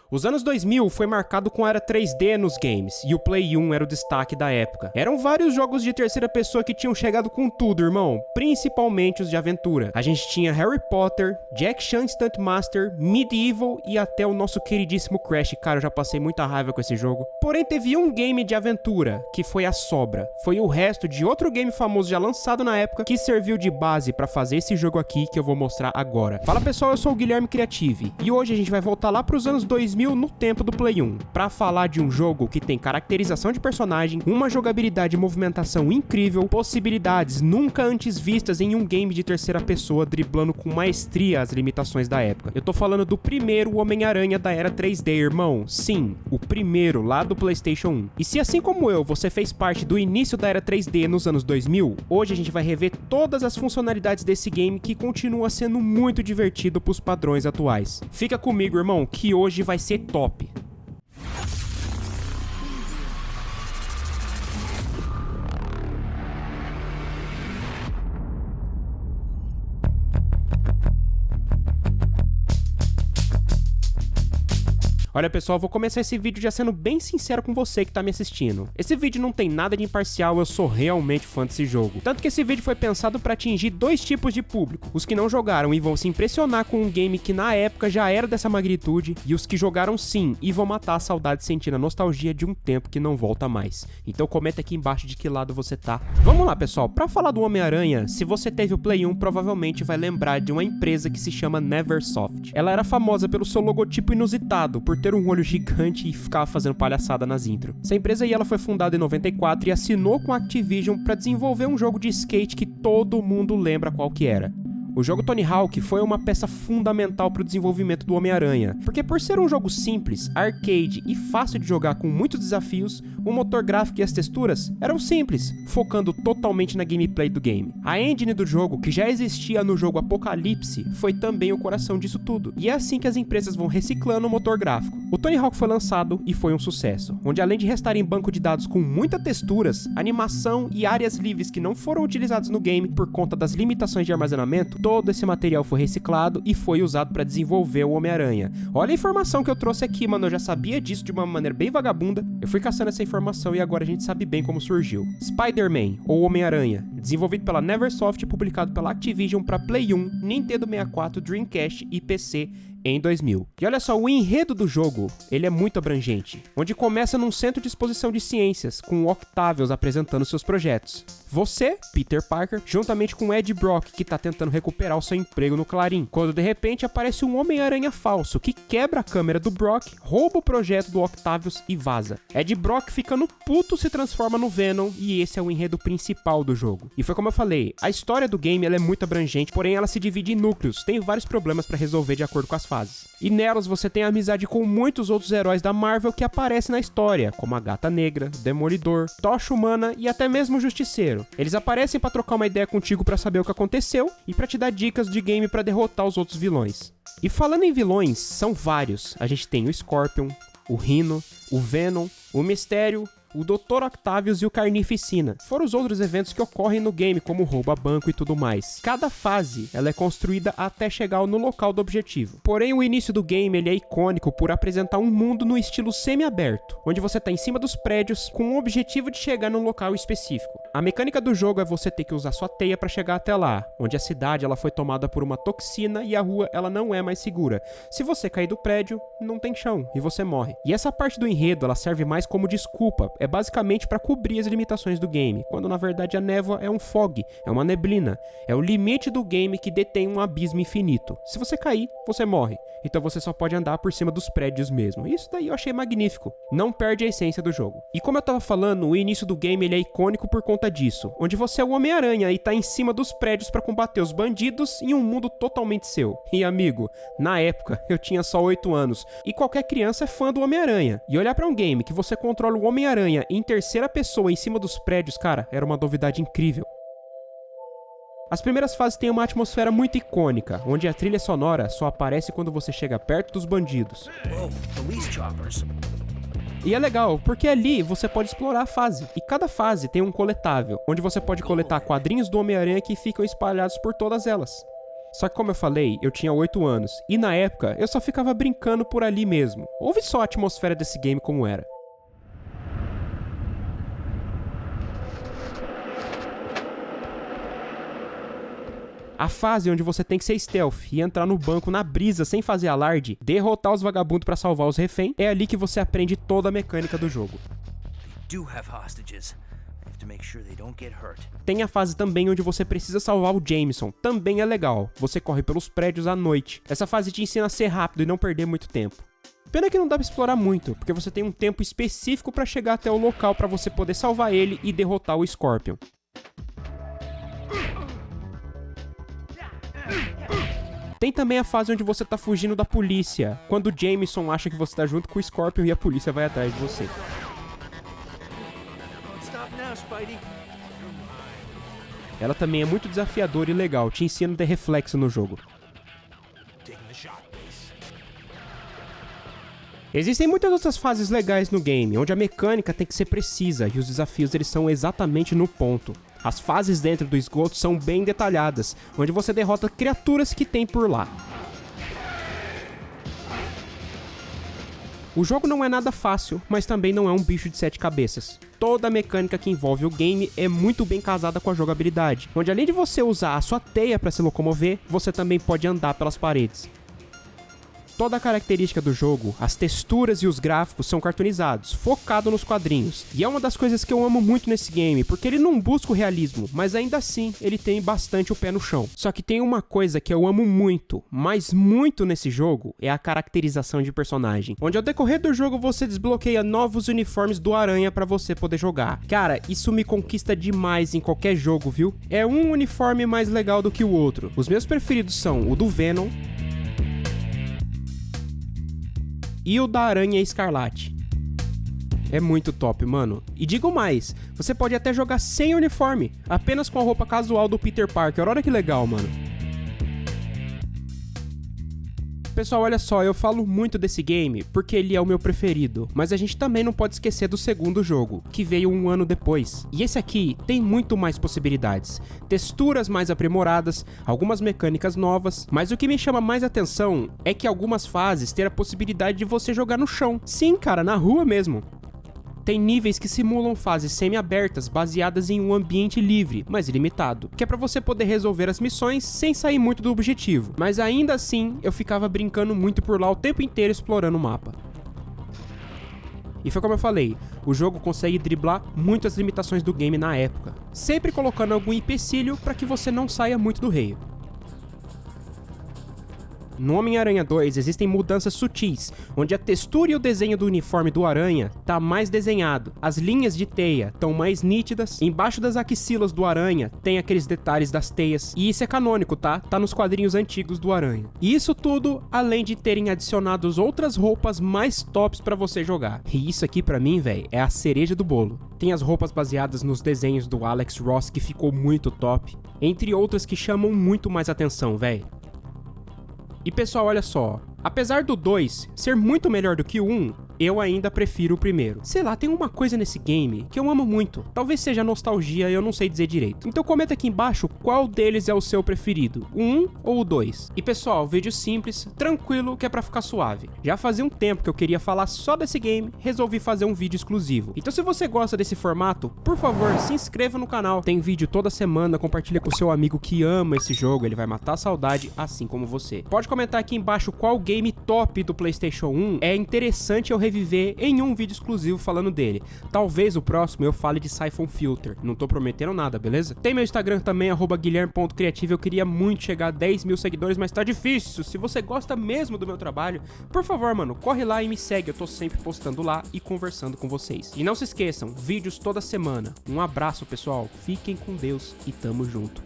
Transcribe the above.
Os anos 2000 foi marcado com a era 3D nos games, e o Play 1 era o destaque da época. Eram vários jogos de terceira pessoa que tinham chegado com tudo, irmão, principalmente os de aventura. A gente tinha Harry Potter, Jack Chan Stunt Master, Medieval e até o nosso queridíssimo Crash. Cara, eu já passei muita raiva com esse jogo. Porém, teve um game de aventura, que foi a sobra. Foi o resto de outro game famoso já lançado na época, que serviu de base pra fazer esse jogo aqui que eu vou mostrar agora. Fala pessoal, eu sou o Guilherme Creative, e hoje a gente vai voltar lá pros anos 2000 no tempo do Play 1, pra falar de um jogo que tem caracterização de personagem, uma jogabilidade e movimentação incrível, possibilidades nunca antes vistas em um game de terceira pessoa, driblando com maestria as limitações da época. Eu tô falando do primeiro Homem-Aranha da era 3D, irmão. Sim, o primeiro, lá do PlayStation 1. E se assim como eu, você fez parte do início da era 3D nos anos 2000, hoje a gente vai rever todas as funcionalidades desse game que continua sendo muito divertido pros padrões atuais. Fica comigo, irmão, que hoje vai ser top. Olha pessoal, vou começar esse vídeo já sendo bem sincero com você que tá me assistindo. Esse vídeo não tem nada de imparcial, eu sou realmente fã desse jogo. Tanto que esse vídeo foi pensado pra atingir dois tipos de público. Os que não jogaram e vão se impressionar com um game que na época já era dessa magnitude, e os que jogaram sim e vão matar a saudade sentindo a nostalgia de um tempo que não volta mais. Então comenta aqui embaixo de que lado você tá. Vamos lá pessoal, pra falar do Homem-Aranha, se você teve o Play 1 provavelmente vai lembrar de uma empresa que se chama Neversoft. Ela era famosa pelo seu logotipo inusitado, por ter um olho gigante e ficava fazendo palhaçada nas intro. Essa empresa aí ela foi fundada em 94 e assinou com a Activision para desenvolver um jogo de skate que todo mundo lembra qual que era. O jogo Tony Hawk foi uma peça fundamental para o desenvolvimento do Homem-Aranha, porque por ser um jogo simples, arcade e fácil de jogar com muitos desafios, o motor gráfico e as texturas eram simples, focando totalmente na gameplay do game. A engine do jogo, que já existia no jogo Apocalipse, foi também o coração disso tudo, e é assim que as empresas vão reciclando o motor gráfico. O Tony Hawk foi lançado e foi um sucesso, onde além de restar em banco de dados com muitas texturas, animação e áreas livres que não foram utilizados no game por conta das limitações de armazenamento, todo esse material foi reciclado e foi usado para desenvolver o Homem-Aranha. Olha a informação que eu trouxe aqui, mano, eu já sabia disso de uma maneira bem vagabunda, eu fui caçando essa informação e agora a gente sabe bem como surgiu. Spider-Man, ou Homem-Aranha, desenvolvido pela Neversoft e publicado pela Activision para Play 1, Nintendo 64, Dreamcast e PC em 2000. E olha só, o enredo do jogo, ele é muito abrangente, onde começa num centro de exposição de ciências, com o Octavius apresentando seus projetos. Você, Peter Parker, juntamente com Ed Brock, que tá tentando recuperar o seu emprego no Clarim, quando de repente aparece um Homem-Aranha falso, que quebra a câmera do Brock, rouba o projeto do Octavius e vaza. Ed Brock, ficando puto, se transforma no Venom, e esse é o enredo principal do jogo. E foi como eu falei, a história do game ela é muito abrangente, porém ela se divide em núcleos, tem vários problemas pra resolver de acordo com as fases. E nelas você tem amizade com muitos outros heróis da Marvel que aparecem na história, como a Gata Negra, Demolidor, Tocha Humana e até mesmo o Justiceiro. Eles aparecem pra trocar uma ideia contigo pra saber o que aconteceu e pra te dar dicas de game pra derrotar os outros vilões. E falando em vilões, são vários. A gente tem o Scorpion, o Rhino, o Venom, o Mistério, o Dr. Octavius e o Carnificina. Foram os outros eventos que ocorrem no game, como rouba banco e tudo mais. Cada fase, ela é construída até chegar no local do objetivo. Porém, o início do game, ele é icônico por apresentar um mundo no estilo semi-aberto, onde você está em cima dos prédios com o objetivo de chegar num local específico. A mecânica do jogo é você ter que usar sua teia para chegar até lá, onde a cidade ela foi tomada por uma toxina e a rua ela não é mais segura. Se você cair do prédio, não tem chão e você morre. E essa parte do enredo, ela serve mais como desculpa, é basicamente para cobrir as limitações do game, quando na verdade a névoa é um fog, é uma neblina, é o limite do game que detém um abismo infinito. Se você cair, você morre, então você só pode andar por cima dos prédios mesmo. Isso daí eu achei magnífico, não perde a essência do jogo. E como eu tava falando, o início do game ele é icônico por conta disso, onde você é o Homem-Aranha e tá em cima dos prédios para combater os bandidos em um mundo totalmente seu. E amigo, na época eu tinha só 8 anos, e qualquer criança é fã do Homem-Aranha, e olhar para um game que você controla o Homem-Aranha em terceira pessoa em cima dos prédios, cara, era uma novidade incrível. As primeiras fases têm uma atmosfera muito icônica, onde a trilha sonora só aparece quando você chega perto dos bandidos. E é legal, porque ali você pode explorar a fase, e cada fase tem um coletável, onde você pode coletar quadrinhos do Homem-Aranha que ficam espalhados por todas elas. Só que como eu falei, eu tinha 8 anos, e na época eu só ficava brincando por ali mesmo. Ouve só a atmosfera desse game como era. A fase onde você tem que ser stealth e entrar no banco na brisa sem fazer alarde, derrotar os vagabundos pra salvar os reféns, é ali que você aprende toda a mecânica do jogo. Tem a fase também onde você precisa salvar o Jameson, também é legal, você corre pelos prédios à noite. Essa fase te ensina a ser rápido e não perder muito tempo. Pena que não dá pra explorar muito, porque você tem um tempo específico pra chegar até o local pra você poder salvar ele e derrotar o Scorpion. Tem também a fase onde você tá fugindo da polícia, quando o Jameson acha que você tá junto com o Scorpion e a polícia vai atrás de você. Ela também é muito desafiadora e legal, te ensina a ter reflexo no jogo. Existem muitas outras fases legais no game, onde a mecânica tem que ser precisa e os desafios eles são exatamente no ponto. As fases dentro do esgoto são bem detalhadas, onde você derrota criaturas que tem por lá. O jogo não é nada fácil, mas também não é um bicho de 7 cabeças. Toda a mecânica que envolve o game é muito bem casada com a jogabilidade, onde além de você usar a sua teia para se locomover, você também pode andar pelas paredes. Toda a característica do jogo, as texturas e os gráficos são cartoonizados, focado nos quadrinhos. E é uma das coisas que eu amo muito nesse game, porque ele não busca o realismo, mas ainda assim ele tem bastante o pé no chão. Só que tem uma coisa que eu amo muito, mas muito nesse jogo, é a caracterização de personagem. Onde ao decorrer do jogo você desbloqueia novos uniformes do Aranha pra você poder jogar. Cara, isso me conquista demais em qualquer jogo, viu? É um uniforme mais legal do que o outro. Os meus preferidos são o do Venom e o da Aranha Escarlate. É muito top, mano. E digo mais, você pode até jogar sem uniforme, apenas com a roupa casual do Peter Parker. Olha que legal, mano. Pessoal, olha só, eu falo muito desse game porque ele é o meu preferido, mas a gente também não pode esquecer do segundo jogo, que veio um ano depois. E esse aqui tem muito mais possibilidades, texturas mais aprimoradas, algumas mecânicas novas, mas o que me chama mais atenção é que algumas fases têm a possibilidade de você jogar no chão. Sim, cara, na rua mesmo. Tem níveis que simulam fases semi-abertas baseadas em um ambiente livre, mas ilimitado, que é pra você poder resolver as missões sem sair muito do objetivo. Mas ainda assim, eu ficava brincando muito por lá o tempo inteiro explorando o mapa. E foi como eu falei, o jogo consegue driblar muitas limitações do game na época, sempre colocando algum empecilho para que você não saia muito do reio. No Homem-Aranha 2 existem mudanças sutis, onde a textura e o desenho do uniforme do Aranha tá mais desenhado, as linhas de teia estão mais nítidas, embaixo das axilas do Aranha tem aqueles detalhes das teias, e isso é canônico, tá? Tá nos quadrinhos antigos do Aranha. E isso tudo, além de terem adicionado outras roupas mais tops pra você jogar. E isso aqui pra mim, velho, é a cereja do bolo. Tem as roupas baseadas nos desenhos do Alex Ross, que ficou muito top, entre outras que chamam muito mais atenção, velho. E pessoal, olha só, apesar do 2 ser muito melhor do que o 1, eu ainda prefiro o primeiro. Sei lá, tem uma coisa nesse game que eu amo muito. Talvez seja nostalgia, eu não sei dizer direito. Então comenta aqui embaixo qual deles é o seu preferido, o 1 ou o 2. E pessoal, vídeo simples, tranquilo, que é pra ficar suave. Já fazia um tempo que eu queria falar só desse game, resolvi fazer um vídeo exclusivo. Então se você gosta desse formato, por favor, se inscreva no canal. Tem vídeo toda semana, compartilha com seu amigo que ama esse jogo, ele vai matar a saudade assim como você. Pode comentar aqui embaixo qual game top do PlayStation 1 é interessante eu reviver em um vídeo exclusivo falando dele. Talvez o próximo eu fale de Siphon Filter, não tô prometendo nada, beleza? Tem meu Instagram também, @guilherme.creativo, eu queria muito chegar a 10 mil seguidores, mas tá difícil. Se você gosta mesmo do meu trabalho, por favor, mano, corre lá e me segue, eu tô sempre postando lá e conversando com vocês. E não se esqueçam, vídeos toda semana. Um abraço, pessoal, fiquem com Deus e tamo junto.